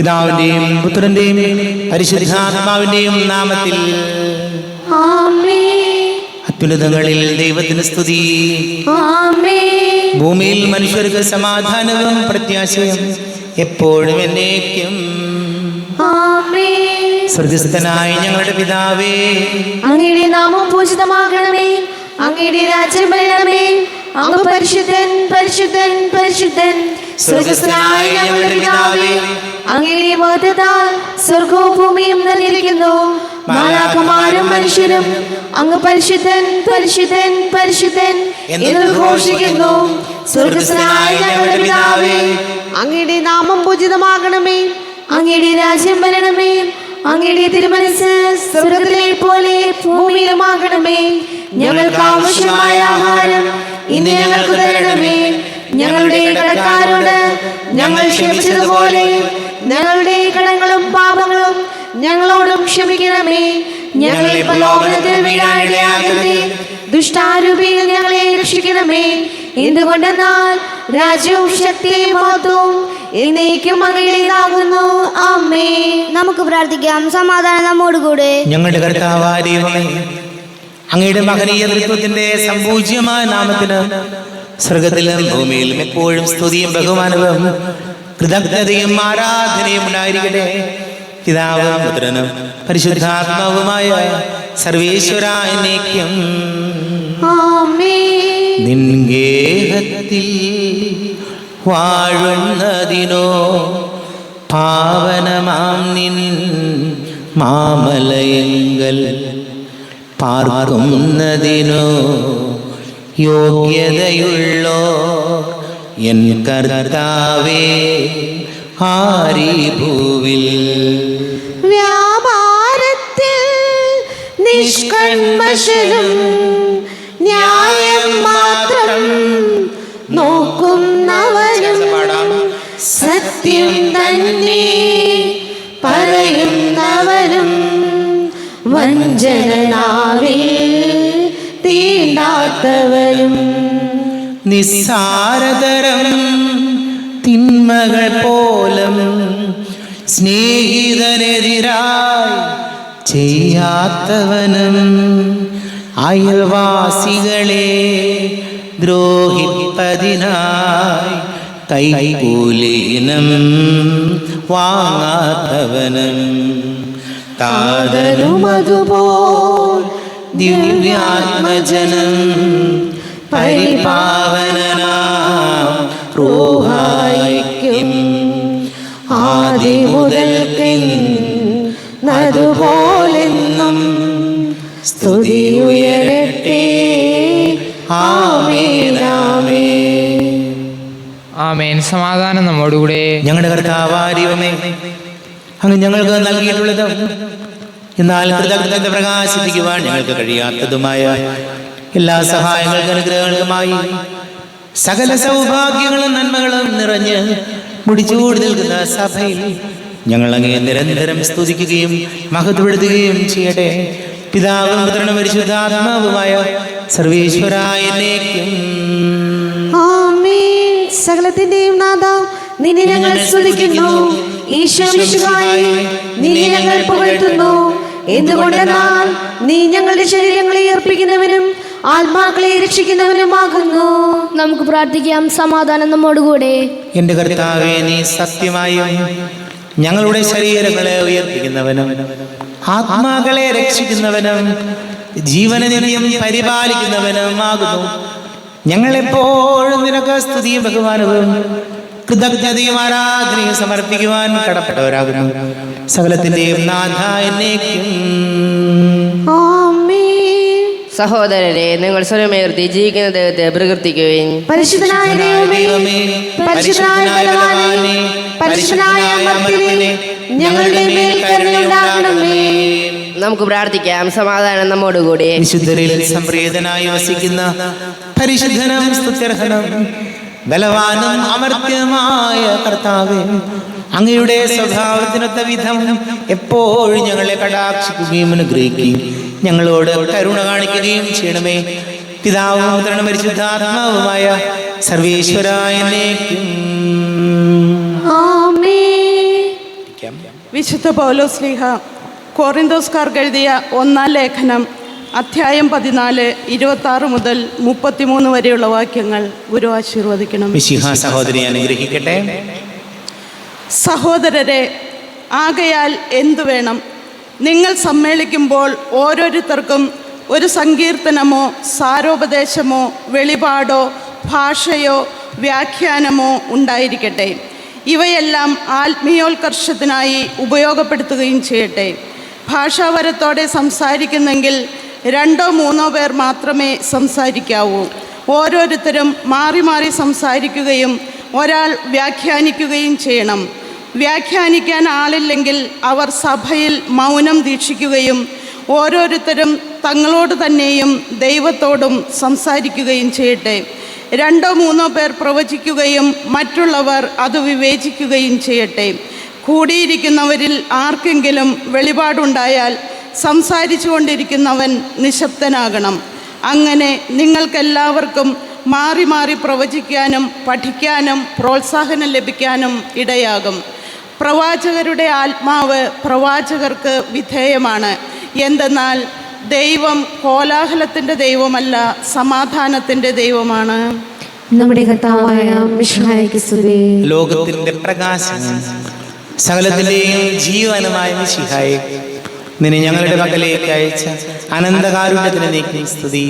പിതാവിന്റെയും പുത്രന്റെയും പരിശുദ്ധാത്മാവിന്റെയും നാമത്തിൽ ആമേൻ. അത്യുന്നതങ്ങളിൽ ദൈവത്തിന് സ്തുതി. ആമേൻ. ഭൂമിയിൽ മനുഷ്യർക്ക് സമാധാനവും പ്രത്യാശയും എപ്പോഴും എന്നേക്കും. ആമേൻ. സ്വർഗ്ഗസ്ഥനായ ഞങ്ങളുടെ പിതാവേ, അങ്ങയുടെ നാമം പൂജിതമാകണമേ. അങ്ങയുടെ രാജ്യം വരണമേ. അങ്ങ് പരിശുദ്ധൻ പരിശുദ്ധൻ പരിശുദ്ധൻ. സ്വർഗ്ഗസ്ഥനായ ഞങ്ങളുടെ പിതാവേ, അങ്ങയുടെ മഹത്വത്താൽ സ്വർഗവും ഭൂമിയും നിറഞ്ഞിരിക്കുന്നു. മാലാഖമാരും മനുഷ്യരും അങ്ങ് പരിശുദ്ധൻ പരിശുദ്ധൻ പരിശുദ്ധൻ എന്ന് ഘോഷിക്കുന്നു. സ്വർഗ്ഗസ്ഥനായ ഞങ്ങളുടെ പിതാവേ, അങ്ങയുടെ നാമം പൂജിതമാകണമേ. അങ്ങയുടെ രാജ്യം വരണമേ. അങ്ങയുടെ തിരുമനസ്സ് സ്വർഗ്ഗത്തിലെ പോലെ ഭൂമിയിലുമാകണമേ. ഞങ്ങൾക്ക് ആവശ്യമായ ആഹാരം ഇന്ന് ഞങ്ങൾക്ക് തരണമേ. ഞങ്ങളുടെ കടക്കാരോട് ഞങ്ങൾ ക്ഷമിച്ചതുപോലെ ഞങ്ങളുടെ കടങ്ങളും പാപങ്ങളും ഞങ്ങളോടും ക്ഷമിക്കണമേ. ഞങ്ങളെ പ്രലോഭനത്തിൽ വീഴാനിടയാകരുതേ. ദുഷ്ടാരൂപിയിൽ ഞങ്ങളെ രക്ഷിക്കണമേ. എന്തുകൊണ്ടെന്നാൽ രാജ്യവും ശക്തിയും മഹത്വവും എന്നേക്കും അങ്ങയുടേതാകുന്നു. ആമേൻ. നമുക്ക് പ്രാർത്ഥിക്കാം. സമാധാനം നമ്മോടുകൂടെ. ഞങ്ങളുടെ കർത്താവായ ദൈവമേ, അങ്ങയുടെ മഹനീയ തൃത്വത്തിന്റെ സംപൂജ്യമായ നാമത്തിന് സ്വർഗത്തിലും ഭൂമിയിലും എപ്പോഴും സ്തുതിയും ബഹുമാനവും കൃതജ്ഞതയും ആരാധനയും ഉണ്ടായിരിക്കട്ടെ. പിതാവും പുത്രനും പരിശുദ്ധാത്മാവുമായ സർവേശ്വരാ എന്നേക്കും. ആമേൻ. നിൻ ഗേഹത്തിൽ വാഴുന്നതിനോ പാവനമാം നിൻ മാമലയങ്കൽ പാർക്കുന്നതിനോ യോഗ്യതയുള്ളോ എൻ കർത്താവേ ആരീ ഭൂവിൽ. വ്യാപാരത്തിൽ നിഷ്കൺമശനും ന്യായം മാത്രം നോക്കുന്നവനും സത്യം തന്നെ പറയുന്നവനും വഞ്ചനാവിൽ തീണ്ടാത്തവനും നിസ്സാരതരം തിന്മകൾ പോലും സ്നേഹിതനെതിരായി ചെയ്യാത്തവനും അയൽവാസികളെ ദ്രോഹിപ്പതിനായി കൈകൂലീനം വാങ്ങാത്തവനും താതനുമതുപോൽ ദിവ്യാത്മജനം പരിപാവനനാം റൂഹായിക്കും ആദി മുതൽക്കെന്നതുപോലെന്നും സ്തുതി ഉയരട്ടെ. ആമേൻ ആമേൻ. ആമേൻ. സമാധാനം നമ്മോടുകൂടെ. ഞങ്ങളുടെ കർത്താവായ ദൈവമേ, അങ്ങ് ഞങ്ങൾക്ക് നൽകിയിട്ടുള്ളത് എന്നാൽ കൃതജ്ഞത പ്രകാശിപ്പിക്കുവാൻ ഞങ്ങൾക്ക് കഴിയാത്തതുമായ എല്ലാ സഹായങ്ങൾക്കും അനുഗ്രഹങ്ങളുമായി സകല സൗഭാഗ്യങ്ങളും നന്മകളും നിറഞ്ഞ് മുടിച്ചൂടി നിൽക്കുന്ന സഭയിൽ ഞങ്ങൾ അങ്ങേ നിരന്തരം സ്തുതിക്കുകയും മഹത്വപ്പെടുത്തുകയും ചെയ്യട്ടെ. പിതാവും പുത്രനും പരിശുദ്ധാത്മാവുമായ സർവേശ്വരായ എന്നേക്കും. ആമേൻ. സകലത്തിന്റെയും നാഥ, നിന്നെ ഞങ്ങൾ സ്തുതിക്കുന്നു. ഈശോമിശിഹായേ, നിന്നെ ഞങ്ങൾ പുകഴ്ത്തുന്നു. എന്തുകൊണ്ടെന്നാൽ നീ ഞങ്ങളുടെ ശരീരങ്ങളെ അർപ്പിക്കുന്നവനും ആത്മാക്കളെ രക്ഷിക്കുന്നവനുമാകുന്നു. നമുക്ക് പ്രാർത്ഥിക്കാം. സമാധാനം നമ്മോടുകൂടെ. എന്റെ കർത്താവേ, നീ സത്യമായും ഞങ്ങളുടെ ശരീരങ്ങളെ ഉയർപ്പിക്കുന്നവനും ആത്മാക്കളെ രക്ഷിക്കുന്നവനും ജീവനനിത്യം പരിപാലിക്കുന്നവനുമാകുന്നു. ഞങ്ങളെപ്പോഴും നിനക്ക് സ്തുതിയും ബഹുമാനവും കൃതജ്ഞതയും ആരാധനയും സമർപ്പിക്കുവാൻ കടപ്പെട്ടവരാകുന്നു. സകലത്തിന്റെയും നാഥ എന്നേക്കും. ആമേൻ. സഹോദരരെ, നിങ്ങൾ സ്വരമേർത്തി ജീവിക്കുന്ന ദൈവത്തെ പ്രകീർത്തിക്കുവിൻ. പരിശുദ്ധനായ ദൈവമേ, പരിശുദ്ധനായ ബലവാനേ, പരിശുദ്ധനായ അമർത്യനേ, ഞങ്ങളുടെ മേൽ കരുണയുണ്ടാകണമേ. നമുക്ക് പ്രാർത്ഥിക്കാം. സമാധാനം നമ്മോടുകൂടി. വിശുദ്ധരിൽ സംപ്രീതനായി വസിക്കുന്ന പരിശുദ്ധനും സ്തുത്യർഹനും ബലവാനും അമർത്യമായ കർത്താവേ, അങ്ങയുടെ സ്വഭാവത്തിനൊത്ത വിധം എപ്പോഴും ഞങ്ങളെ കടാക്ഷിക്കുകയും അനുഗ്രഹിക്കുകയും ഞങ്ങളോട് കരുണ കാണിക്കുകയും ചെയ്യണമേ. പിതാവും പുത്രനും പരിശുദ്ധാത്മാവുമായ സർവേശ്വരായ എന്നേക്കും. ആമേൻ. വിശുദ്ധ പൗലോസ്ലീഹ കൊറിന്തോസ്കാർക്ക് എഴുതിയ 1-ാം ലേഖനം അധ്യായം 14 26 മുതൽ 33 വരെയുള്ള വാക്യങ്ങൾ ഗുരു ആശീർവദിക്കണം. മിശിഹാ സഹോദരി അനുഗ്രഹിക്കട്ടെ. സഹോദരരെ, ആകയാൽ എന്തു വേണം? നിങ്ങൾ സമ്മേളിക്കുമ്പോൾ ഓരോരുത്തർക്കും ഒരു സങ്കീർത്തനമോ സാരോപദേശമോ വെളിപാടോ ഭാഷയോ വ്യാഖ്യാനമോ ഉണ്ടായിരിക്കട്ടെ. ഇവയെല്ലാം ആത്മീയോത്കർഷത്തിനായി ഉപയോഗപ്പെടുത്തുകയും ചെയ്യട്ടെ. ഭാഷാവരത്തോടെ സംസാരിക്കുന്നെങ്കിൽ 2-3 പേർ മാത്രമേ സംസാരിക്കാവൂ. ഓരോരുത്തരും മാറി മാറി സംസാരിക്കുകയും ഒരാൾ വ്യാഖ്യാനിക്കുകയും ചെയ്യണം. വ്യാഖ്യാനിക്കാൻ ആളില്ലെങ്കിൽ അവർ സഭയിൽ മൗനം ദീക്ഷിക്കുകയും ഓരോരുത്തരും തങ്ങളോട് തന്നെയും ദൈവത്തോടും സംസാരിക്കുകയും ചെയ്യട്ടെ. 2-3 പേർ പ്രവചിക്കുകയും മറ്റുള്ളവർ അത് വിവേചിക്കുകയും ചെയ്യട്ടെ. കൂടിയിരിക്കുന്നവരിൽ ആർക്കെങ്കിലും വെളിപാടുണ്ടായാൽ സംസാരിച്ചു കൊണ്ടിരിക്കുന്നവൻ നിശബ്ദനാകണം. അങ്ങനെ നിങ്ങൾക്കെല്ലാവർക്കും മാറി മാറി പ്രവചിക്കാനും പഠിക്കാനും പ്രോത്സാഹനം ലഭിക്കാനും ഇടയാകും. പ്രവാചകരുടെ ആത്മാവ് പ്രവാചകർക്ക് വിധേയമാണ്. എന്തെന്നാൽ ദൈവം കോലാഹലത്തിൻ്റെ ദൈവമല്ല, സമാധാനത്തിൻ്റെ ദൈവമാണ്. നമ്മുടെ കർത്താവായ മിശിഹായ്ക്ക് സ്തുതി. ലോകത്തിന്റെ പ്രകാശം സകലത്തിന്റെയും ജീവനുമായ മിശിഹായെ, നിന്നെ ഞങ്ങളുടെ പക്കലേക്ക് അയച്ച അനന്തകാരുണ്യത്തിന് നീക്കി സ്തുതി.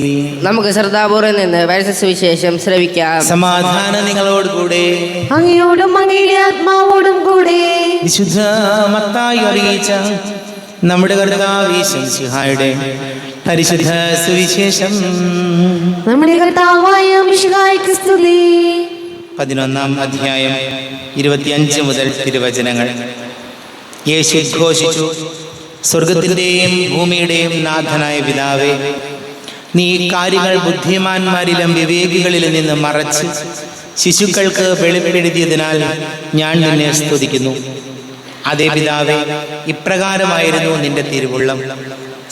നമുക്ക് ശ്രദ്ധാപൂർവം നിന്ന് പരിശുദ്ധ സുവിശേഷം ശ്രവിക്കാം. സമാധാനം നിങ്ങളോടുകൂടെ. അങ്ങയോടും അങ്ങയുടെ ആത്മാവോടും കൂടെ. വിശുദ്ധ മത്തായി അറിയിച്ച നമ്മുടെ കർത്താവ് മിശിഹായുടെ പരിശുദ്ധ സുവിശേഷം. നമ്മുടെ കർത്താവായ മിശിഹായ്ക്ക് സ്തുതി. 11-ാം അധ്യായം 25 മുതൽ തിരുവചനങ്ങൾ. യേശു ഘോഷിച്ചു, സ്വർഗത്തിൻ്റെയും ഭൂമിയുടെയും നാഥനായ പിതാവേ, നീ കാര്യങ്ങൾ ബുദ്ധിമാന്മാരിലും വിവേകികളിലും നിന്ന് മറച്ച് ശിശുക്കൾക്ക് വെളിപ്പെടുത്തിയതിനാൽ ഞാൻ നിന്നെ സ്തുതിക്കുന്നു. അതേ പിതാവേ, ഇപ്രകാരമായിരുന്നു നിന്റെ തിരുവുള്ളം.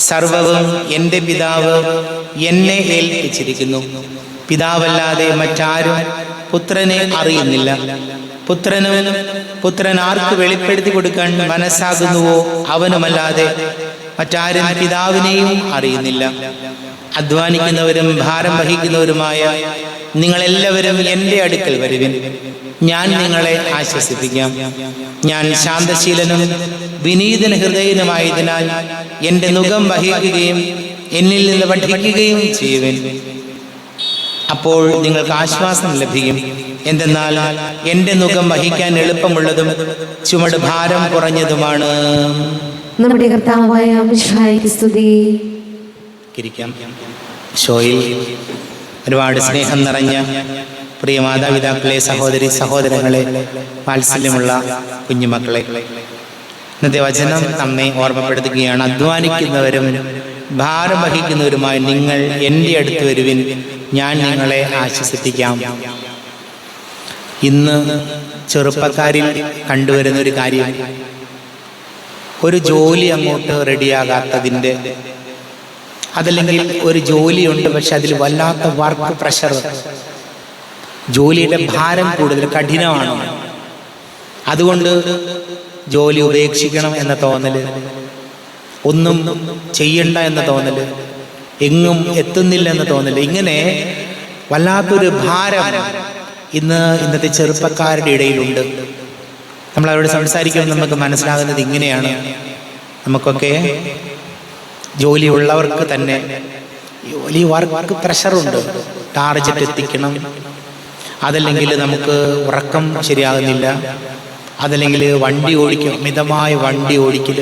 സർവവും എൻ്റെ പിതാവ് എന്നെ ഏൽപ്പിച്ചിരിക്കുന്നു. പിതാവല്ലാതെ മറ്റാരും പുത്രനെ അറിയുന്നില്ല. പുത്രൻ ആർക്ക് വെളിപ്പെടുത്തി കൊടുക്കാൻ മനസ്സാകുന്നുവോ അവനുമല്ലാതെ മറ്റാരും പിതാവിനെയും അറിയുന്നില്ല. അധ്വാനിക്കുന്നവരും ഭാരം വഹിക്കുന്നവരുമായ നിങ്ങളെല്ലാവരും എൻ്റെ അടുക്കൽ വരുവിൻ, ഞാൻ നിങ്ങളെ ആശ്വസിപ്പിക്കാം. ഞാൻ ശാന്തശീലനും വിനീതന ഹൃദയനുമായതിനാൽ എൻ്റെ നുകം വഹിക്കുകയും എന്നിൽ നിന്ന് പഠിക്കുകയും ചെയ്യുവിൻ. അപ്പോൾ നിങ്ങൾക്ക് ആശ്വാസം ലഭിക്കും. എന്തെന്നാൽ എൻ്റെ നുകം വഹിക്കാൻ എളുപ്പമുള്ളതും ചുമട് ഭാരം കുറഞ്ഞതുമാണ്. നമ്മുടെ കർത്താവായ മിശിഹായ്ക്ക് സ്തുതി. ഷോയിൽ ഒരുപാട് സ്നേഹം നിറഞ്ഞ പ്രിയ മാതാപിതാക്കളെ, സഹോദരി സഹോദരങ്ങളെ, വാത്സല്യമുള്ള കുഞ്ഞുമക്കളെ, ഇന്നത്തെ വചനം നമ്മെ ഓർമ്മപ്പെടുത്തുകയാണ്. അധ്വാനിക്കുന്നവരും ഭാരം വഹിക്കുന്നവരുമായി നിങ്ങൾ എൻ്റെ അടുത്ത് വരുവിൻ, ഞാൻ നിങ്ങളെ ആശ്വസിപ്പിക്കാം. ഇന്ന് ചെറുപ്പക്കാരിൽ കണ്ടുവരുന്ന ഒരു കാര്യം, ഒരു ജോലി അങ്ങോട്ട് റെഡിയാകാത്തതിൻ്റെ, അതല്ലെങ്കിൽ ഒരു ജോലിയുണ്ട് പക്ഷെ അതിൽ വല്ലാത്ത വർക്ക് പ്രഷർ, ജോലിയുടെ ഭാരം കൂടുതൽ കഠിനമാണ്, അതുകൊണ്ട് ജോലി ഉപേക്ഷിക്കണം എന്ന തോന്നല്, ഒന്നും ചെയ്യണ്ട എന്ന തോന്നല്, എങ്ങും എത്തുന്നില്ല എന്ന തോന്നല്, ഇങ്ങനെ വല്ലാത്തൊരു ഭാരം ഇന്നത്തെ ചെറുപ്പക്കാരുടെ ഇടയിലുണ്ട്. നമ്മൾ അവരോട് സംസാരിക്കുമ്പോൾ നമുക്ക് മനസ്സിലാകുന്നത് ഇങ്ങനെയാണ്. നമുക്കൊക്കെ ജോലിയുള്ളവർക്ക് തന്നെ ജോലി വർക്ക് പ്രഷറുണ്ട്, ടാർജറ്റ് എത്തിക്കണം, അതല്ലെങ്കിൽ നമുക്ക് ഉറക്കം ശരിയാകുന്നില്ല, അതല്ലെങ്കിൽ വണ്ടി ഓടിക്കും, മിതമായ വണ്ടി ഓടിക്കൽ,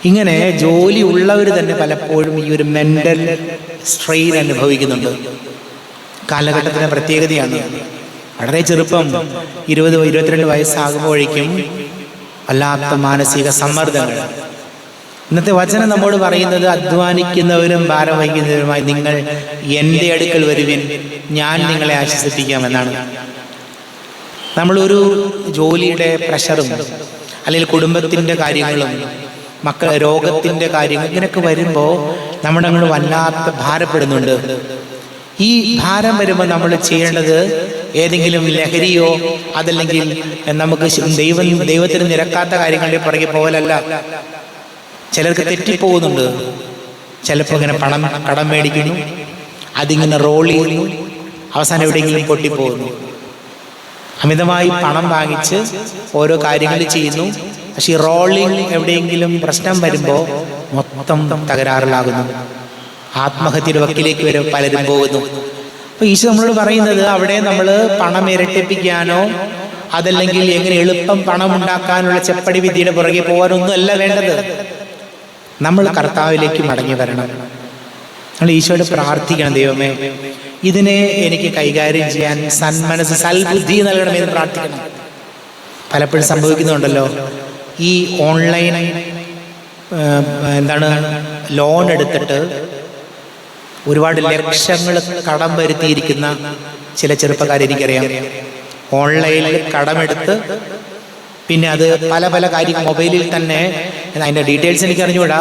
ഇങ്ങനെ ജോലി ഉള്ളവർ തന്നെ പലപ്പോഴും ഈ ഒരു മെൻ്റൽ സ്ട്രെയിൻ അനുഭവിക്കുന്നുണ്ട്. കാലഘട്ടത്തിൻ്റെ പ്രത്യേകതയാണ്. വളരെ ചെറുപ്പം 20-22 വയസ്സാകുമ്പോഴേക്കും വല്ലാത്ത മാനസിക സമ്മർദ്ദങ്ങൾ. ഇന്നത്തെ വചനം നമ്മോട് പറയുന്നത് അധ്വാനിക്കുന്നവരും ഭാരം വഹിക്കുന്നവരുമായി നിങ്ങൾ എൻ്റെ അടുക്കൽ വരുവിൻ, ഞാൻ നിങ്ങളെ ആശ്വസിപ്പിക്കാമെന്നാണ്. നമ്മളൊരു ജോലിയുടെ പ്രഷറും അല്ലെങ്കിൽ കുടുംബത്തിൻ്റെ കാര്യങ്ങളും രോഗത്തിൻ്റെ കാര്യങ്ങൾ ഇങ്ങനെയൊക്കെ വരുമ്പോൾ നമ്മുടെ അങ്ങോട്ട് വല്ലാത്ത ഭാരപ്പെടുന്നുണ്ട്. ഈ ഭാരം വരുമ്പോൾ നമ്മൾ ചെയ്യേണ്ടത് ഏതെങ്കിലും ലഹരിയോ അതല്ലെങ്കിൽ നമുക്ക് ദൈവത്തിന് നിരക്കാത്ത കാര്യങ്ങളുടെ പുറകെ പോകലല്ല. ചിലർക്ക് തെറ്റിപ്പോകുന്നുണ്ട്. ചിലപ്പോൾ ഇങ്ങനെ പണം കടം മേടിക്കുന്നു, അതിങ്ങനെ റോൾ ചെയ്യുന്നു, അവസാനം എവിടെയെങ്കിലും പൊട്ടിപ്പോകുന്നു. അമിതമായി പണം വാങ്ങിച്ച് ഓരോ കാര്യങ്ങൾ ചെയ്യുന്നു. പക്ഷെ ഈ റോളിങ് എവിടെയെങ്കിലും പ്രശ്നം വരുമ്പോൾ മൊത്തം തകരാറിലാകുന്നു. ആത്മഹത്യയുടെ വക്കിലേക്ക് വരെ പലരും പോകുന്നു. അപ്പൊ ഈശോ നമ്മളോട് പറയുന്നത് അവിടെ നമ്മൾ പണം ഇരട്ടിപ്പിക്കാനോ അതല്ലെങ്കിൽ എങ്ങനെ എളുപ്പം പണം ഉണ്ടാക്കാനുള്ള ചെപ്പടി വിദ്യയുടെ പുറകെ പോകാനൊന്നും അല്ല വേണ്ടത്. നമ്മൾ കർത്താവിലേക്ക് മടങ്ങി വരണം. നമ്മൾ ഈശോയോട് പ്രാർത്ഥിക്കണം, ദൈവമേ ഇതിനെ എനിക്ക് കൈകാര്യം ചെയ്യാൻ സന്മനസ് സൽബുദ്ധി നൽകണമെന്ന് പ്രാർത്ഥിക്കണം. പലപ്പോഴും സംഭവിക്കുന്നുണ്ടല്ലോ, ഈ ഓൺലൈൻ ലോൺ എടുത്തിട്ട് ഒരുപാട് ലക്ഷങ്ങൾ കടം വരുത്തിയിരിക്കുന്ന ചില ചെറുപ്പക്കാരെ എനിക്കറിയാം. ഓൺലൈനിൽ കടമെടുത്ത് പിന്നെ അത് പല പല കാര്യങ്ങൾ മൊബൈലിൽ തന്നെ, അതിൻ്റെ ഡീറ്റെയിൽസ് എനിക്ക് അറിഞ്ഞുകൂടാ,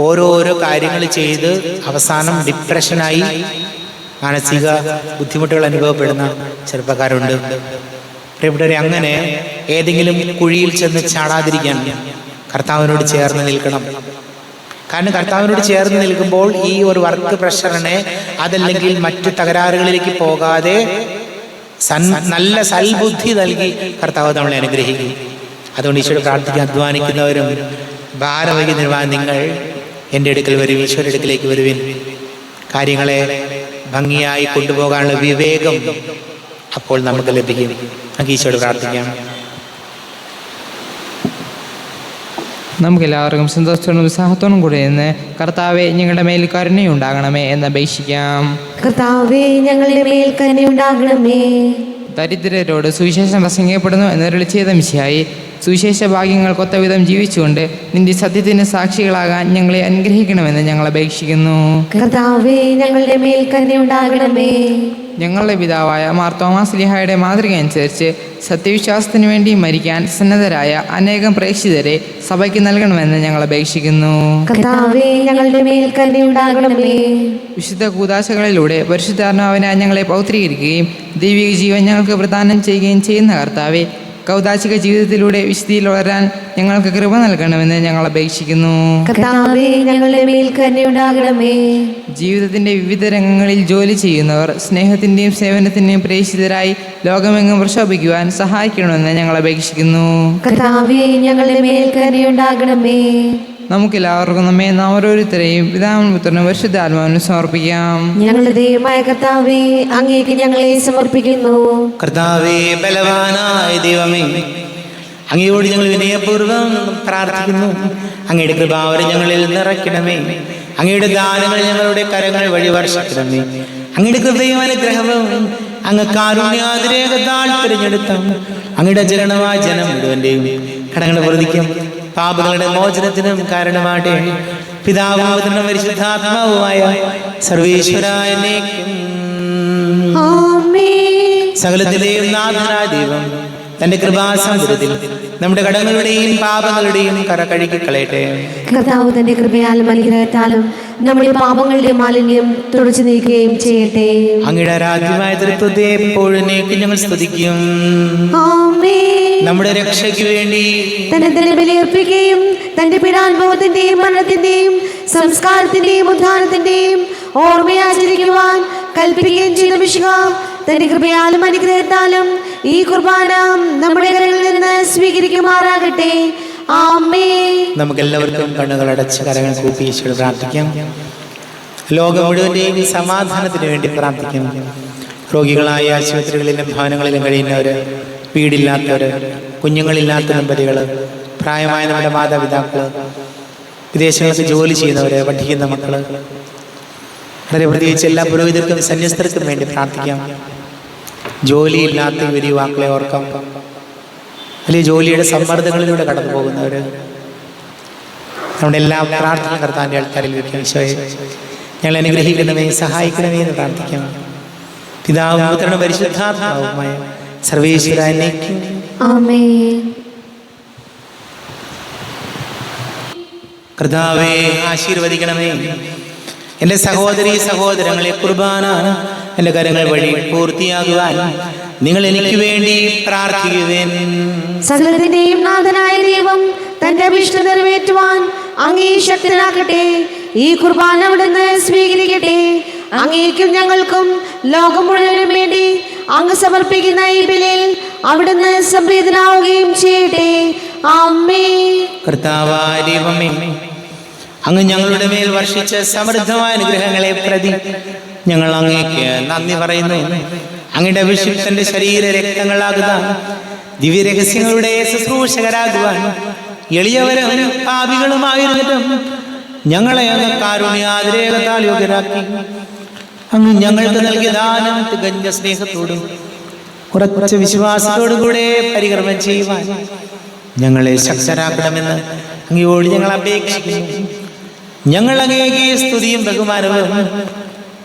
ഓരോരോ കാര്യങ്ങൾ ചെയ്ത് അവസാനം ഡിപ്രഷനായി മാനസിക ബുദ്ധിമുട്ടുകൾ അനുഭവപ്പെടുന്ന ചെറുപ്പക്കാരുണ്ട്. പ്രിയപ്പെട്ടവരെ, അങ്ങനെ ഏതെങ്കിലും കുഴിയിൽ ചെന്ന് ചാടാതിരിക്കാൻ കർത്താവിനോട് ചേർന്ന് നിൽക്കണം. കാരണം കർത്താവിനോട് ചേർന്ന് നിൽക്കുമ്പോൾ ഈ ഒരു വർക്ക് പ്രഷറിനെ അതല്ലെങ്കിൽ മറ്റു തകരാറുകളിലേക്ക് പോകാതെ നല്ല സൽബുദ്ധി നൽകി കർത്താവ് നമ്മളെ അനുഗ്രഹിക്കും. അതുകൊണ്ട് ഈശോയോട് പ്രാർത്ഥിക്കാൻ അധ്വാനിക്കുന്നവരും ഭാരവഹിതരുമായ നിങ്ങൾ എൻ്റെ അടുക്കൽ വരും, ഈശോയുടെ അടുക്കിലേക്ക് വരുവിൻ. കാര്യങ്ങളെ ഭംഗിയായി കൊണ്ടുപോകാനുള്ള വിവേകം അപ്പോൾ നമുക്ക് ലഭിക്കും. നമുക്ക് ഈശോയോട് പ്രാർത്ഥിക്കാം. നമുക്കെല്ലാവർക്കും സന്തോഷത്തോടും ഉത്സാഹത്തോടും കൂടെ ഇന്ന് കർത്താവെ ഞങ്ങളുടെ മേൽ കരുണയുണ്ടാകണമേ എന്ന് അപേക്ഷിക്കാം. കർത്താവേ ഞങ്ങളുടെ മേൽ കരുണയുണ്ടാകണമേ. ദരിദ്രരോട് സുവിശേഷം പ്രസംഗിക്കപ്പെടുന്നു എന്നൊരു ചെയ്ത മിശിഹായി സുവിശേഷ ഭാഗ്യങ്ങൾക്കൊത്ത വിധം ജീവിച്ചുകൊണ്ട് നിന്റെ സത്യത്തിന് സാക്ഷികളാകാൻ ഞങ്ങളെ അനുഗ്രഹിക്കണമെന്ന് ഞങ്ങൾ അപേക്ഷിക്കുന്നു. കർത്താവേ ഞങ്ങളുടെ മേൽ കരുണയുണ്ടാകണമേ. ഞങ്ങളുടെ പിതാവായ മാർ തോമാസ് ശ്ലീഹായുടെ മാതൃക അനുസരിച്ച് സത്യവിശ്വാസത്തിന് വേണ്ടി മരിക്കാൻ സന്നദ്ധരായ അനേകം പ്രേക്ഷിതരെ സഭയ്ക്ക് നൽകണമെന്ന് ഞങ്ങൾ അപേക്ഷിക്കുന്നു. കർത്താവേ ഞങ്ങളുടെ മേൽ കരുണയുണ്ടാകണമേ. വിശുദ്ധ കൂദാശകളിലൂടെ പരിശുദ്ധാത്മാവിനെ ഞങ്ങളെ പൗത്രീകരിക്കുകയും ദൈവിക ജീവൻ ഞങ്ങൾക്ക് പ്രദാനം ചെയ്യുകയും ചെയ്യുന്ന കർത്താവെ, കൗദാശിക ജീവിതത്തിലൂടെ വിശുദ്ധിയിൽ വളരാൻ ഞങ്ങൾക്ക് കൃപ നൽകണമെന്ന് ഞങ്ങൾ അപേക്ഷിക്കുന്നു. കർത്താവേ ഞങ്ങളുടെ മേൽ കരുണയുണ്ടാകണമേ. ജീവിതത്തിന്റെ വിവിധ രംഗങ്ങളിൽ ജോലി ചെയ്യുന്നവർ സ്നേഹത്തിന്റെയും സേവനത്തിന്റെയും പ്രേക്ഷിതരായി ലോകമെങ്ങും പ്രശോഭിക്കുവാൻ സഹായിക്കണമെന്ന് ഞങ്ങൾ അപേക്ഷിക്കുന്നു. കർത്താവേ ഞങ്ങളുടെ മേൽ കരുണയുണ്ടാകണമേ. നമുക്കെല്ലാവർക്കും നമ്മെ നാം ഓരോരുത്തരെയും പിതാവിനും പുത്രനും പരിശുദ്ധാത്മാവിനും സമർപ്പിക്കാം. ഞങ്ങളുടെ ദൈവമായ കർത്താവേ, അങ്ങേക്ക് ഞങ്ങളെ സമർപ്പിക്കുന്നു. കർത്താവേ, ബലവാനായ ദൈവമേ, അങ്ങയോട് ഞങ്ങൾ വിനയപൂർവ്വം പ്രാർത്ഥിക്കുന്നു. അങ്ങയുടെ കൃപാവരം ഞങ്ങളിൽ നിറയ്ക്കണമേ. അങ്ങയുടെ ദാനങ്ങൾ ഞങ്ങളുടെ കരങ്ങൾ വഴി വർഷിക്കണമേ. അങ്ങയുടെ കൃപയും അനുഗ്രഹവും അങ്ങ് കാരുണ്യാതിരേകത്താൽ തിരഞ്ഞെടുത്ത അങ്ങയുടെ ജനമായ ജനം മുഴുവന്റെയും കടങ്ങളുടെ പ്രതിക്കും പാപങ്ങളുടെ മോചനത്തിനും കാരണമാട്ടെ. പിതാവും പുത്രനും പരിശുദ്ധാത്മാവുമായ സർവേശ്വരായ സകലത്തിലെയും നാഥനായ ദൈവം തന്റെ കൃപാസമുദ്രത്തിൽ നമ്മുടെ കടങ്ങളുടെയും പാപങ്ങളുടെയും കറ കഴുകി കളയട്ടെ. കർത്താവ് തന്റെ കൃപയാലും അനുഗ്രഹത്താലും നമ്മുടെ പാപങ്ങളുടെ മാലിന്യം തുടച്ചു നീക്കുകയും ചെയ്യട്ടെ. അങ്ങയുടെ ആരാധ്യമായ തൃത്വത്തെ എപ്പോഴും ഞങ്ങൾ സ്തുതിക്കും. നമ്മുടെ രക്ഷയ്ക്ക് വേണ്ടി തന്നെ ബലിയർപ്പിക്കുകയും തന്റെ പീഡാനുഭവത്തിന്റെയും മരണത്തിന്റെയും സംസ്കാരത്തിന്റെയും ഉദ്ധാനത്തിന്റെയും ഓർമ്മയാചരിക്കുവാൻ കൽപ്പിക്കുകയും ചെയ്ത മിശിഹാ തന്റെ കൃപയാലും അനുഗ്രഹത്താലും ഈ കുർബാന നമ്മുടെ കരങ്ങളിൽ നിന്ന് സ്വീകരിക്കുമാറാകട്ടെ. ആമേൻ. നമുക്കെല്ലാവർക്കും കണ്ണുകളടച്ച് കരങ്ങൾ കൂപ്പി ഈശോയോട് പ്രാർത്ഥിക്കാം. ലോകം മുഴുവന്റെയും സമാധാനത്തിന് വേണ്ടി പ്രാർത്ഥിക്കാം. രോഗികളായ ആശുപത്രികളിലും ഭവനങ്ങളിലും കഴിയുന്നവര്, വീടില്ലാത്തവര്, കുഞ്ഞുങ്ങളില്ലാത്ത ദമ്പതികള്, പ്രായമായ നമ്മുടെ മാതാപിതാക്കള്, വിദേശങ്ങൾക്ക് ജോലി ചെയ്യുന്നവര്, പഠിക്കുന്ന മക്കള്, വളരെ പ്രത്യേകിച്ച് എല്ലാ പുരോഹിതർക്കും സന്യസ്തർക്കും വേണ്ടി പ്രാർത്ഥിക്കാം. ജോലിയില്ലാത്ത ഒരു യുവാക്കളെ ഓർക്കാം. അല്ലെങ്കിൽ ജോലിയുടെ സമ്മർദ്ദങ്ങളിലൂടെ കടന്നു പോകുന്നവര്, നമ്മുടെ എല്ലാ പ്രാർത്ഥന കർത്താവിന്റെ ആൾക്കാരിൽ വയ്ക്കാം. ഈശോയെ ഞങ്ങൾ അനുഗ്രഹിക്കണമേ, സഹായിക്കണമേ എന്ന് പ്രാർത്ഥിക്കാം. പിതാവും പുത്രനും പരിശുദ്ധാത്മാവുമായ സർവേശ്വരായ ആമേൻ. കർത്താവേ ആശീർവദിക്കണമേ. എൻ്റെ സഹോദരീ സഹോദരങ്ങളെ, കുർബാന എൻ്റെ കരങ്ങൾ വഴി പൂർത്തിയാകുവാൻ നിങ്ങൾ എനിക്ക് വേണ്ടി പ്രാർത്ഥിക്കുവേൻ. സകലത്തിന്റെയും നാഥനായ ദൈവം തന്റെ അഭിഷ്ടം നിറവേറ്റുവാൻ അങ്ങേ ശക്തനാക്കട്ടെ. ഈ കുർബാന അവിടുന്ന് സ്വീകരിക്കട്ടെ. അങ്ങേക്കും ഞങ്ങൾക്കും ലോകം മുഴുവനും വേണ്ടി അങ്ങ് സമർപ്പിക്കുന്ന ഈ ബലിയിൽ അവിടുന്ന് സംപ്രീതനാവുകയും ചെയ്യട്ടെ. ആമേൻ. കർത്താവായ ദൈവമേ, അങ്ങ് ഞങ്ങളുടെ മേൽ വർഷിച്ച സമൃദ്ധമായ അനുഗ്രഹങ്ങളെ പ്രതി ഞങ്ങൾ അങ്ങേക്ക് നന്ദി പറയുന്നു. അങ്ങയുടെ അഭിഷിക്തന്റെ ശരീര രക്തങ്ങളാകുന്ന ദിവ്യരഹസ്യങ്ങളുടെ ശുശ്രൂഷകരാകുവാൻ എളിയവരും പാപികളുമായിരുന്നിട്ടും ഞങ്ങളെ അങ്ങ് കാരുണ്യാതിരേകത്താൽ യോഗ്യരാക്കി. അങ്ങ് ഞങ്ങൾക്ക് നൽകിയ ദാനം തികഞ്ഞ സ്നേഹത്തോടും കുറച്ച് വിശ്വാസത്തോടും കൂടെ പരികർമ്മം ചെയ്യുവാൻ ഞങ്ങളെ ശക്തരാക്കണമെന്ന് അങ്ങയോട് ഞങ്ങൾ അപേക്ഷിക്കുന്നു. ഞങ്ങൾ അങ്ങേക്ക് സ്തുതിയും ബഹുമാനവും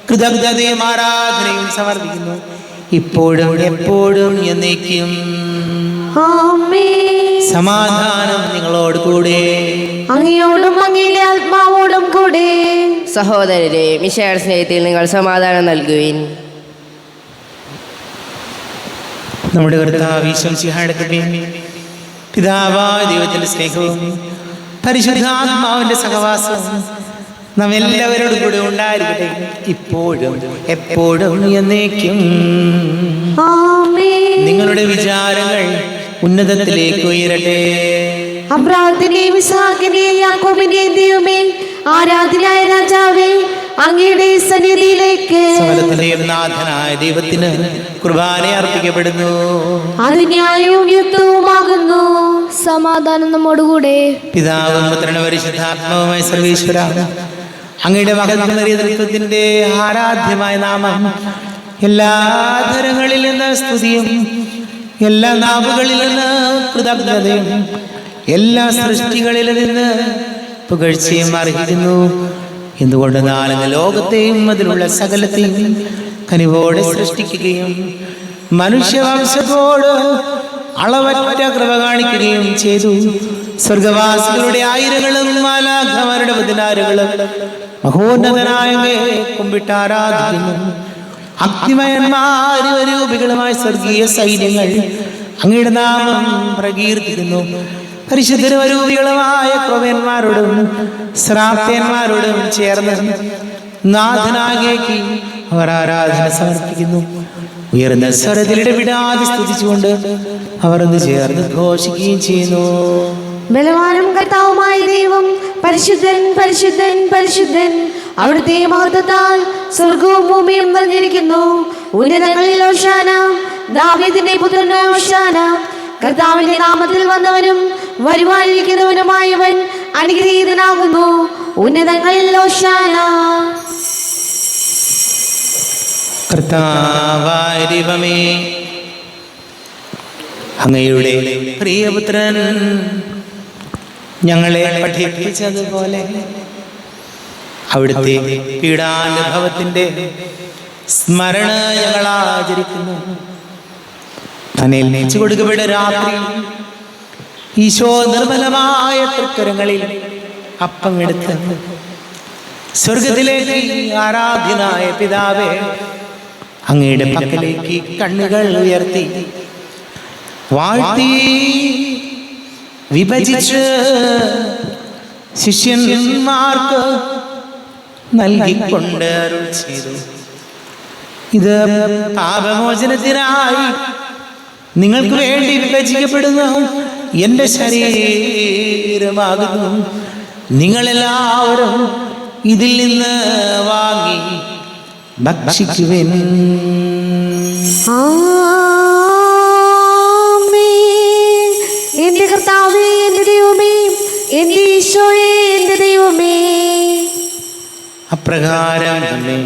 കൃതജ്ഞതയും ആരാധനയും സമർപ്പിക്കുന്നു, ഇപ്പോഴും എപ്പോഴും എന്നേക്കും. ആമേൻ. സമാധാനം നിങ്ങളോട് കൂടെ. അങ്ങയോടും അങ്ങയുടെ ആത്മാവോടും കൂടെ. സഹോദരരെ, മിശിഹായുടെ സ്നേഹത്തിൽ നിങ്ങൾ സമാധാനം നൽകുവിൻ. നമ്മുടെ കർത്താവ് ഈശോ മിശിഹായുടെ കൃപയും പിതാവായ ദൈവത്തിന്റെ സ്നേഹവും പരിശുദ്ധാത്മാവിന്റെ സഹവാസവും നാം എല്ലാവരോടും കൂടെ ഉണ്ടായിരിക്കട്ടെ, ഇപ്പോഴും എപ്പോഴും എന്നേക്കും. ആമേൻ. നിങ്ങളുടെ വിചാരങ്ങൾ ഉന്നതത്തിലേക്ക് ഉയരട്ടെ. അബ്രാഹത്തിന്റെയും ഇസ്ഹാക്കിന്റെയും യാക്കോബിന്റെയും ദൈവമേ, ആരാധനായ രാജാവേ, അങ്ങയുടെ സന്നിധിയിലേക്ക് സകലത്തിന്റെയും നാഥനായ ദൈവത്തിന് കുർബാന അർപ്പിക്കപ്പെടുന്നു. അത് ന്യായവും യുക്തവുമാകുന്നു. സമാധാനം നമ്മോടുകൂടെ. പിതാവും പുത്രനും പരിശുദ്ധാത്മാവുമായ സർവീശ്വര, അങ്ങയുടെ മഹത്വമേറിയ ദൈവത്തിന്റെ ആരാധ്യമായ നാമം എല്ലാ ധരങ്ങളിൽ നിന്ന് സ്തുതിയും എല്ലാ നാവുകളിൽ നിന്ന് കൃതജ്ഞതയും എല്ലാ സൃഷ്ടികളിൽ നിന്ന് പുകഴ്ചയും അർഹിക്കുന്നു. എന്തുകൊണ്ട് നാളെ ലോകത്തെയും അതിലുള്ള സകലത്തെയും കനിവോടെ സൃഷ്ടിക്കുകയും മനുഷ്യവംശത്തോട് അളവറ്റ കൃപ കാണിക്കുകയും ചെയ്തു. സ്വർഗവാസികളുടെ ആയിരങ്ങളും മാലാഖമാരുടെ പതിനായിരങ്ങളും മഹോന്നതനായ കുമ്പിട്ട് ആരാധിക്കുന്നു. അഗ്നിമയന്മാരൂപികളുമായ സ്വർഗീയ സൈന്യങ്ങൾ അങ്ങയുടെ നാമം പ്രകീർത്തിക്കുന്നു. പരിശുദ്ധരൂപികളുമായ ക്രൗവ്യന്മാരോടും ശ്രാപ്യന്മാരോടും ചേർന്ന് നാഥനാകേക്ക് അവർ ആരാധന സമർപ്പിക്കുന്നു. ഉയർന്ന സ്വരത്തിൽ ഇടപെടാതെ സ്തുതിച്ചുകൊണ്ട് അവർ ഒന്ന് ചേർന്ന് ഘോഷിക്കുകയും ചെയ്യുന്നു. ബലവാനും കർത്താവുമായ ദൈവം പരിശുദ്ധൻ പരിശുദ്ധൻ പരിശുദ്ധൻ. അവിടുത്തെ മഹത്വത്താൽ സ്വർഗവും ഭൂമിയും നിറഞ്ഞിരിക്കുന്നു. ഉന്നതങ്ങളിൽ ഹോശാന, ദാവീദിന്റെ പുത്രന് ഹോശാന. കർത്താവിന്റെ നാമത്തിൽ വന്നവനും വരുവാനിരിക്കുന്നവനുമായവൻ അനുഗ്രഹീതനാകുന്നു. ഉന്നതങ്ങളിൽ ഹോശാന. കർത്താവായ ദൈവമേ, അങ്ങയുടെ പ്രിയപുത്രൻ ഞങ്ങളെ പഠിപ്പിച്ചതുപോലെ അവിടുത്തെ പീഡാനുഭവത്തിന്റെ സ്മരണ ഞങ്ങൾ ആചരിക്കുന്നു. തന്നെ ഏൽപ്പിച്ചു കൊടുക്കപ്പെട്ട രാത്രി ഈശോ നിർമ്മലമായ തൃക്കരങ്ങളിൽ അപ്പം എടുത്ത് സ്വർഗത്തിലേക്ക് ആരാധ്യനായ പിതാവേ, അങ്ങയുടെ പക്കലേക്ക് കണ്ണുകൾ ഉയർത്തി വാഴ്ത്തി വിഭജിച്ച് ശിഷ്യന്മാർക്ക് നൽകിക്കൊണ്ട് അരുൾ ചെയ്തു. ഇത് പാപമോചനത്തിനായി നിങ്ങൾക്ക് വേണ്ടി വിഭജിക്കപ്പെടുന്ന എൻ്റെ ശരീരമാകുന്നു. നിങ്ങളെല്ലാവരും ഇതിൽ നിന്ന് വാങ്ങി ഭക്ഷിക്കുവിൻ. ആമേൻ. എന്റെ കർത്താവേ, എന്റെ ദൈവമേ, എന്റെ ഈശോയേ, എന്റെ ദൈവമേ. അപ്രകാരം തന്നെ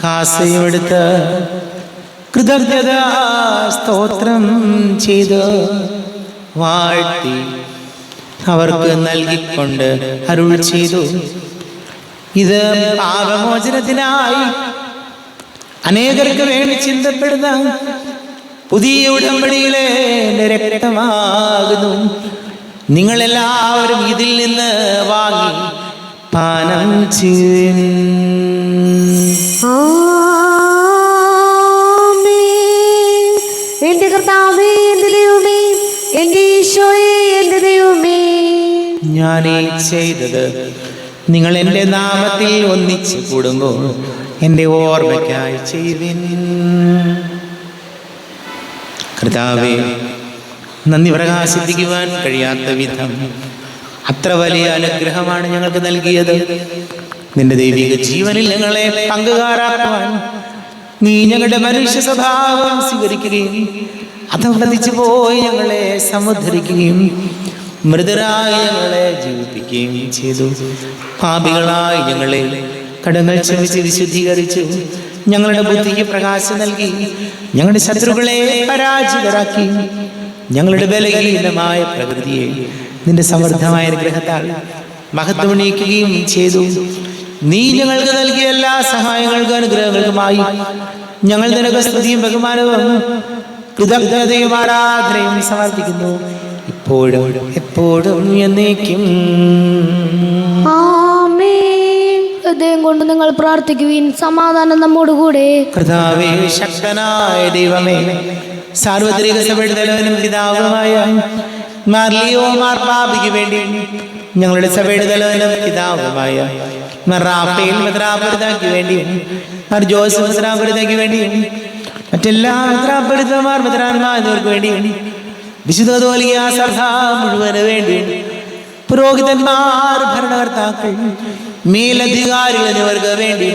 കാസയെടുത്ത് കൃതജ്ഞത സ്തോത്രം ചെയ്ത് വാഴ്ത്തി അവർക്ക് നൽകിക്കൊണ്ട് അരുൾ ചെയ്തു. ഇത് പാപമോചനത്തിനായി അനേകർക്ക് വേണ്ടി ചിന്തപ്പെടുന്ന പുതിയ ഉടമ്പടിയിലെ രക്തമാകുന്നു. നിങ്ങളെല്ലാവരും ഇതിൽ നിന്ന് വാങ്ങി പാനം ചെയ്യുവിൻ. ഞാനീ ചെയ്തത്. നിങ്ങൾ എൻ്റെ നാമത്തിൽ ഒന്നിച്ച് കൂടുമ്പോൾ എൻ്റെ ഓർമ്മയ്ക്കായി ചെയ്യുവിൻ. കർത്താവേ, നന്ദി പ്രകാശിപ്പിക്കുവാൻ കഴിയാത്ത വിധം അത്ര വലിയ അനുഗ്രഹമാണ് ഞങ്ങൾക്ക് നൽകിയത്. നിന്റെ ദൈവിക ജീവനിൽ ഞങ്ങളെ പങ്കുകാരാക്കുവാൻ നീ ഞങ്ങളുടെ മനുഷ്യ സ്വഭാവം സ്വീകരിക്കുകയും അധഃപതിച്ചു പോയി ഞങ്ങളെ സമുദ്ധരിക്കുകയും മൃതരായി ഞങ്ങളെ ജീവിപ്പിക്കുകയും ചെയ്തു. പാപികളായി ഞങ്ങളെ കടങ്ങൾ ക്ഷമിച്ച് വിശുദ്ധീകരിച്ചു. ഞങ്ങളുടെ ബുദ്ധിക്ക് പ്രകാശം നൽകി. ഞങ്ങളുടെ ശത്രുക്കളെ പരാജിതരാക്കി. ഞങ്ങളുടെ ബലഹീനമായ പ്രകൃതിയെ നിന്റെ സമൃദ്ധമായ അനുഗ്രഹത്താൽ മഹത്വമണിയിക്കുകയും ചെയ്തു. നീ ഞങ്ങൾക്ക് നൽകിയ എല്ലാ സഹായങ്ങൾക്കും അനുഗ്രഹങ്ങൾക്കുമായി ഞങ്ങൾ നിനക്ക് സ്തുതിയും ബഹുമാനവും കൃതജ്ഞതയും ആരാധനയും സമർപ്പിക്കുന്നു, ഇപ്പോഴും എപ്പോഴും എന്നേക്കും. ഹൃദയം കൊണ്ട് നിങ്ങൾ പ്രാർത്ഥിക്കുവിൻ. സമാധാനം നമ്മോടുകൂടെ. കർത്താവേ, ശക്തനായ ദൈവമേ, സാർവത്രിക സഭയുടെ തലവനും പിതാവുമായ മാർലിയോ മാർപ്പാപിക്ക് വേണ്ടി, ഞങ്ങളുടെ സഭയുടെ തലവനും പിതാവുമായ റാഫേൽ മെത്രാപ്പൊലീത്തായ്ക്ക് വേണ്ടി, ജോസഫ് മെത്രാപ്പൊലീത്തായ്ക്ക് വേണ്ടി, മറ്റെല്ലാ മെത്രാപ്പൊലീത്തമാർ മെത്രാന്മാർക്ക് വേണ്ടി, വിശുദ്ധ കത്തോലിക്ക സഭ മുഴുവന് വേണ്ടി, പുരോഹിതന്മാർ, ഭരണകർത്താക്കൾ, മേലധികാരികൾ എന്നിവർക്ക് വേണ്ടി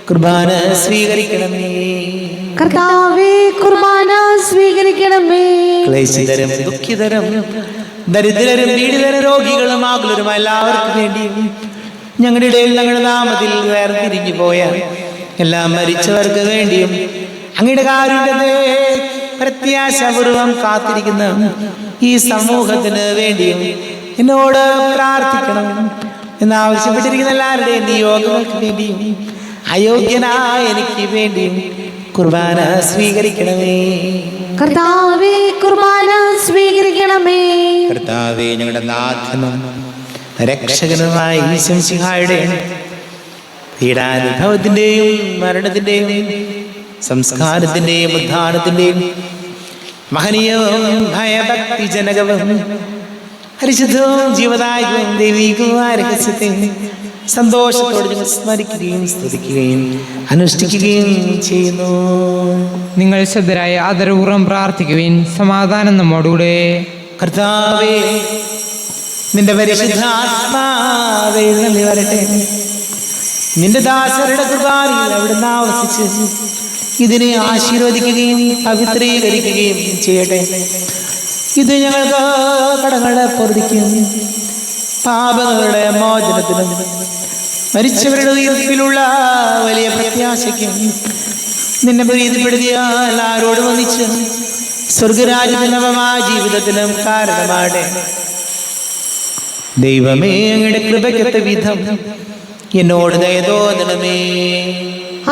കുർബാന സ്വീകരിക്കണമേ. കർത്താവേ, കുർബാന സ്വീകരിക്കണമേ. ക്ലേശിതരും ദുഃഖിതരും ദരിദ്രരും പീഡിതരും രോഗികളും ആകുലരുമായ എല്ലാവർക്കും വേണ്ടിയും, ഞങ്ങളുടെ ഇടയിൽ ഞങ്ങളുടെ നാമത്തിൽ വേർതിരിഞ്ഞു പോയ എല്ലാ മരിച്ചവർക്ക് വേണ്ടിയും, അങ്ങയുടെ കാരുണ്യത്തെ പ്രത്യാശപൂർവം കാത്തിരിക്കുന്ന ഈ സമൂഹത്തിന് വേണ്ടിയും എന്നോട് പ്രാർത്ഥിക്കണം എന്നാവശ്യപ്പെട്ടിരിക്കുന്ന എല്ലാവരുടെയും നിയോഗങ്ങൾക്ക് വേണ്ടിയും, അയോഗ്യനായ എനിക്ക് വേണ്ടിയും കുർബാന സ്വീകരിക്കണമേ. കർത്താവേ, കുർബാന സ്വീകരിക്കണമേ. കർത്താവേ, ഞങ്ങളുടെ നാഥനും രക്ഷകനുമായ ഈശോ മിശിഹായുടെ പീഡാനുഭവത്തിന്റെയും മരണത്തിന്റെയും സംസ്കാരത്തിന്റെയും ഉദ്ധാനത്തിന്റെയും മഹനീയവും ഭയഭക്തിജനകവും പരിശുദ്ധവും ജീവദായകവും ദൈവികവുമായ രഹസ്യത്തെ സന്തോഷത്തോടെ ഞങ്ങൾ സ്മരിക്കുകയും സ്തുതിക്കുകയും അനുഷ്ഠിക്കുകയും ചെയ്യുന്നു. നിങ്ങൾ ശബ്ദരായ ആദരപൂർവ്വം പ്രാർത്ഥിക്കുവിൻ. സമാധാനം നമ്മോടുകൂടെ. കർത്താവേ, നിന്റെ പരിശുദ്ധാത്മാവേ എഴുന്നള്ളി വരട്ടെ. നിന്റെ ദാസരുടെ കുർബാനയിൽ അവിടുന്ന് ആവസിച്ച് ഇതിനെ ആശീർവദിക്കുകയും പവിത്രീകരിക്കുകയും ചെയ്യട്ടെ. ഇത് ഞങ്ങൾക്ക് കടങ്ങളെ പൊറുതിക്കും പാപങ്ങളുടെ മോചനത്തിനും മരിച്ചവരുടെ ഉയർപ്പിലുള്ള വലിയ പ്രത്യാശയ്ക്കും നിന്നെ പ്രീതിപ്പെടുത്തിയാൽ ആരോട് വന്നിച്ച് സ്വർഗരാജ്യത്തിന് നവമായ ജീവിതത്തിനും കാരണമാടെ. ദൈവമേ, അങ്ങയുടെ കൃപയ്ക്കൊത്ത വിധം എന്നോട് ദയ തോന്നണമേ.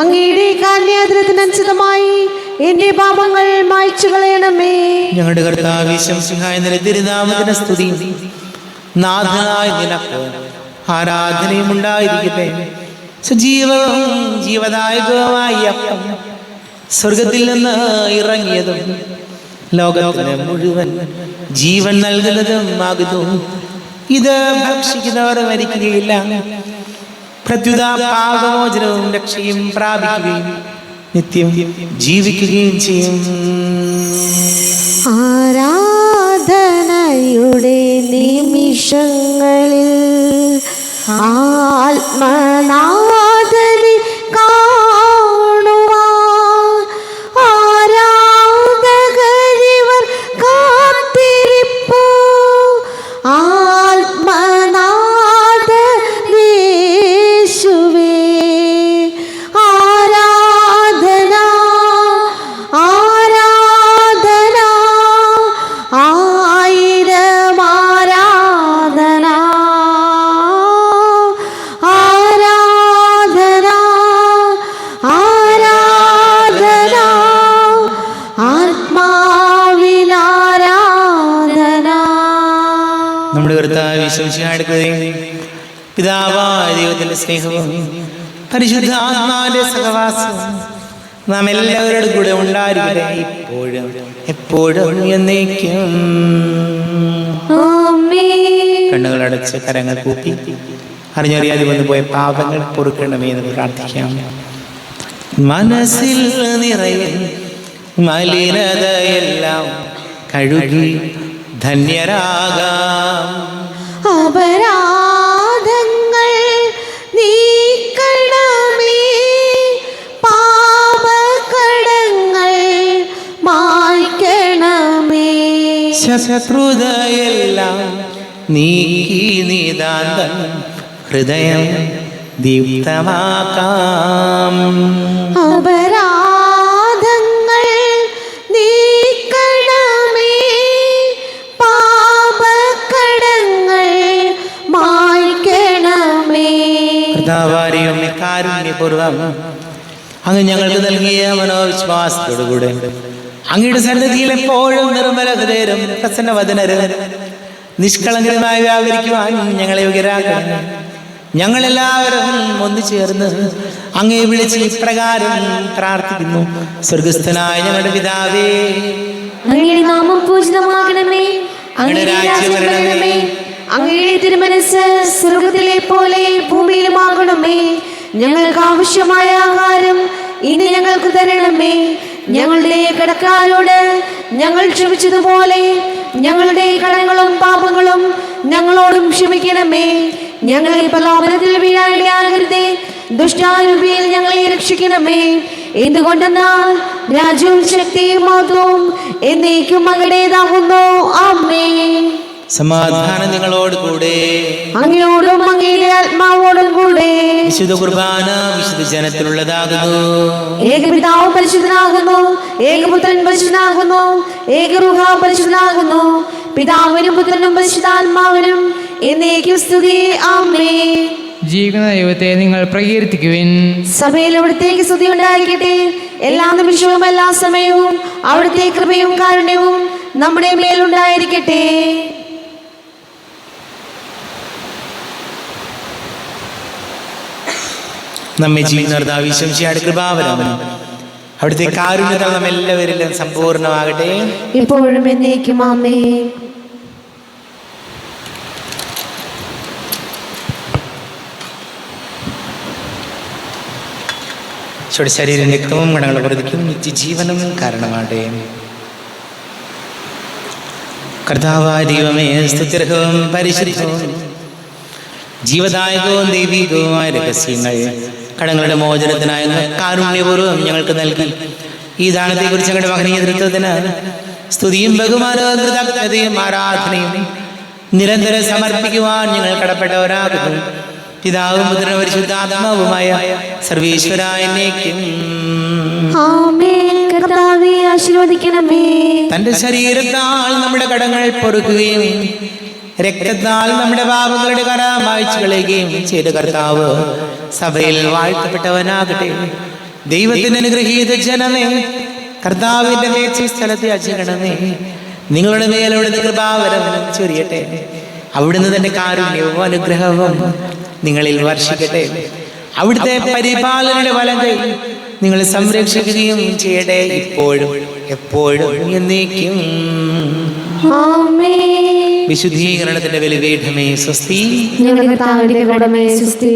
അങ്ങയുടെ കാരുണ്യാദ്രത്തിനനുസൃതമായി എന്റെ പാപങ്ങൾ മായ്ച്ചു കളയണമേ. ഞങ്ങളുടെ കർത്താവ് ഈശോ മിശിഹായുടെ നിന്റെ തിരുനാമത്തിന് സ്തുതി. നാഥനായ നിനക്ക് ആരാധനയും ഉണ്ടായിരിക്കട്ടെ. സജീവവും ജീവദായകവുമായ അപ്പം സ്വർഗത്തിൽ നിന്ന് ഇറങ്ങിയതും ലോകത്തിന് മുഴുവൻ ജീവൻ നൽകുന്നതും ആകുന്നു. ഇത് ഭക്ഷിക്കുന്നവർ മരിക്കുകയില്ല, പ്രത്യുത പാപമോചനവും രക്ഷയും പ്രാപിക്കുകയും നിത്യം ജീവിക്കുകയും ചെയ്യും. ആരാധനയുടെ നിമിഷങ്ങളിൽ ആത്മനാഥനെ കാണുവാൻ ആരാധകരിവർ കാത്തിരിപ്പു. ആത്മനാഥനേശുവേ ആരാധന, ആരാധന, ആയിരം ആരാധന, ആരാധന, ആരാധന, ആത്മാവിലാരാധന. നമ്മുടെ കർത്താവ് ഈശോ മിശിഹായുടെ കൃപയും പിതാവായ ദൈവത്തിന്റെ സ്നേഹവും പരിശുദ്ധാത്മാവിന്റെ സഹവാസവും നാം എല്ലാവരുടെ കൂടെ ഉണ്ടായിരിക്കട്ടെ, ഇപ്പോഴും എപ്പോഴും എന്നേക്കും. ആമേൻ. കണ്ണുകളടച്ച് കരങ്ങൾ കൂപ്പി അറിഞ്ഞറിയാതെ വന്നു പോയ പാപങ്ങൾ പൊറുക്കണമേ എന്ന് പ്രാർത്ഥിക്കാം. മനസ്സിൽ നിറയെ മലിനതയെല്ലാം കഴുകി ധന്യരാകാം. അപരാധങ്ങൾ നീക്കണമേ, പാപകടങ്ങൾ മായ്ക്കണമേ. ശത്രുതയെല്ലാം നീക്കി നിതാന്തം ഹൃദയം ദീപ്തമാക്കാം. അപരാധങ്ങൾ നീക്കണമേ, പാപകടങ്ങൾ മായ്ക്കണമേ. കർത്താവാരെയും കാരുണ്യപൂർവ്വം അങ്ങ് ഞങ്ങൾക്ക് നൽകിയ മനോവിശ്വാസത്തോടുകൂടെ അങ്ങയുടെ സന്നിധിയിൽ എപ്പോഴും നിർമ്മല ഹൃദയരും പ്രസന്നവദനരും നിഷ്കളങ്കരമായി വ്യാപരിക്കുവാൻ ഞങ്ങളെ യോഗ്യരാക്കണം. ഞങ്ങളെല്ലാവരും ഒന്നു ചേർന്ന് അങ്ങയെ വിളിച്ച് ഇപ്രകാരം പ്രാർത്ഥിക്കുന്നു. സ്വർഗസ്ഥനായ ഞങ്ങളുടെ പിതാവേ, അങ്ങയുടെ നാമം പൂജിതമാകണമേ, അങ്ങയുടെ രാജ്യം വരണമേ, അങ്ങയുടെ തിരുമനസ്സ് സ്വർഗത്തിലെ പോലെ ഭൂമിയിലുമാകണമേ. ഞങ്ങൾക്ക് ആവശ്യമായ ആഹാരം ഇനി ഞങ്ങൾക്ക് തരണമേ. ഞങ്ങളുടെ കടക്കാരോട് ഞങ്ങൾ ക്ഷമിച്ചതുപോലെ ഞങ്ങളുടെ കടങ്ങളും പാപങ്ങളും ഞങ്ങളോടും ക്ഷമിക്കണമേ. ഞങ്ങളെ പ്രലോഭനത്തിൽ വീഴാനിടയാകരുതേ, ദുഷ്ടാരൂപിയിൽ ഞങ്ങളെ രക്ഷിക്കണമേ. എന്തുകൊണ്ടെന്നാൽ രാജ്യവും ശക്തിയും മഹത്വവും എന്നേക്കും അങ്ങയുടേതാകുന്നു. ആമേൻ. സമാധാനം നിങ്ങളോട് കൂടെ, അങ്ങയോടും അങ്ങയുടെ ആത്മാവോടും കൂടെ. വിശുദ്ധ കുർബാന വിശുദ്ധ ജനത്തിലുള്ളതാകുന്നു. ഏകപിതാവ് പരിശുദ്ധനാകുന്നു, ഏകപുത്രൻ പരിശുദ്ധനാകുന്നു, ഏകരൂഹ പരിശുദ്ധനാകുന്നു. പിതാവിനും പുത്രനും പരിശുദ്ധാത്മാവിനും എന്നേക്കും സ്തുതി. ആമേൻ. ജീവിക്കുന്ന ദൈവത്തെ നിങ്ങൾ പ്രകീർത്തിക്കുവിൻ. സഭയിൽ അവിടുത്തേക്ക് സ്തുതി ഉണ്ടായിരിക്കട്ടെ. എല്ലാ നിമിഷവും എല്ലാ സമയവും അവിടുത്തെ കൃപയും കാരുണ്യവും നമ്മുടെ മേലുണ്ടായിരിക്കട്ടെ. നമ്മെ ജീവിക്കുന്ന വിശ്വസിയുടെ കൃപാവരം അവിടുത്തെ കാരുണ്യത്താൽ നമ്മെല്ലാവരിലും സമ്പൂർണ്ണമാകട്ടെ, ഇപ്പോഴും എന്നേക്കും. ആമേൻ. ശരീരം രക്തവും ഗുണങ്ങളും വർദ്ധിക്കും, നിത്യജീവനും കാരണമാകട്ടെ. കർത്താവായ ദൈവമേ, സ്തുത്യർഹവും പരിശുദ്ധവും ജീവദായകവും ദൈവികവുമായ രഹസ്യങ്ങൾ കടങ്ങളുടെ മോചനത്തിനായ കാരുണ്യപൂർവ്വം ഞങ്ങൾക്ക് നൽകി. ഈ ദാനത്തെക്കുറിച്ച് ഞങ്ങളുടെ മഹനീയ നേതൃത്വത്തിന് സ്തുതിയും ബഹുമാനവും കൃതജ്ഞതയും ആരാധനയും നിരന്തരം സമർപ്പിക്കുവാൻ ഞങ്ങൾ കടപ്പെട്ടവരാകുന്നു. പിതാവും പുത്രനും പരിശുദ്ധാത്മാവുമായ സർവീശ്വരായ എന്നേക്കും. ആമേൻ. കർത്താവേ, ആശീർവദിക്കണമേ. തന്റെ ശരീരത്താൽ നമ്മുടെ കടങ്ങൾ പൊറുക്കുകയും രക്തത്താൽ നമ്മുടെ പാപങ്ങളുടെ കറ മായ്ച്ചു കളയുകയും ചെയ്ത കർത്താവ് സഭയിൽ വാഴ്ത്തപ്പെട്ടവനാകട്ടെ. ദൈവത്തിന്റെ അനുഗ്രഹീത ജനമേ, കർത്താവിന്റെ മേച്ച സ്ഥലത്തെ അജഗണമേ, നിങ്ങളുടെ മേൽ അവിടുന്ന് കൃപാവരം ചൊരിയട്ടെ. അവിടുന്ന് തന്റെ കാരുണ്യവും അനുഗ്രഹവും നിങ്ങളിൽ വർഷിക്കട്ടെ. അവിടുത്തെ പരിപാലനയുടെ വലം കൈ നിങ്ങളെ സംരക്ഷിക്കുകയും ചെയ്യട്ടെ, ഇപ്പോഴും എപ്പോഴും എന്നേക്കും. ആമേൻ. വിശുദ്ധീകരണത്തിന്റെ ബലിപീഠമേ സ്വസ്തി. ഞങ്ങളുടെ കർത്താവിന്റെ കടമേ സ്വസ്തി.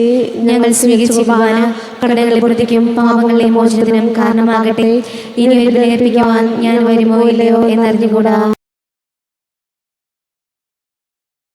ഞങ്ങൾ സ്വീകരിച്ച കുർബാന കടങ്ങളെ പൂർത്തിക്കും പാപങ്ങളുടെ മോചനത്തിനും കാരണമാകട്ടെ. ഇനി ഏൽപ്പിക്കുവാൻ ഞാൻ വരുമോ ഇല്ലയോ എന്നറിഞ്ഞുകൂടാ.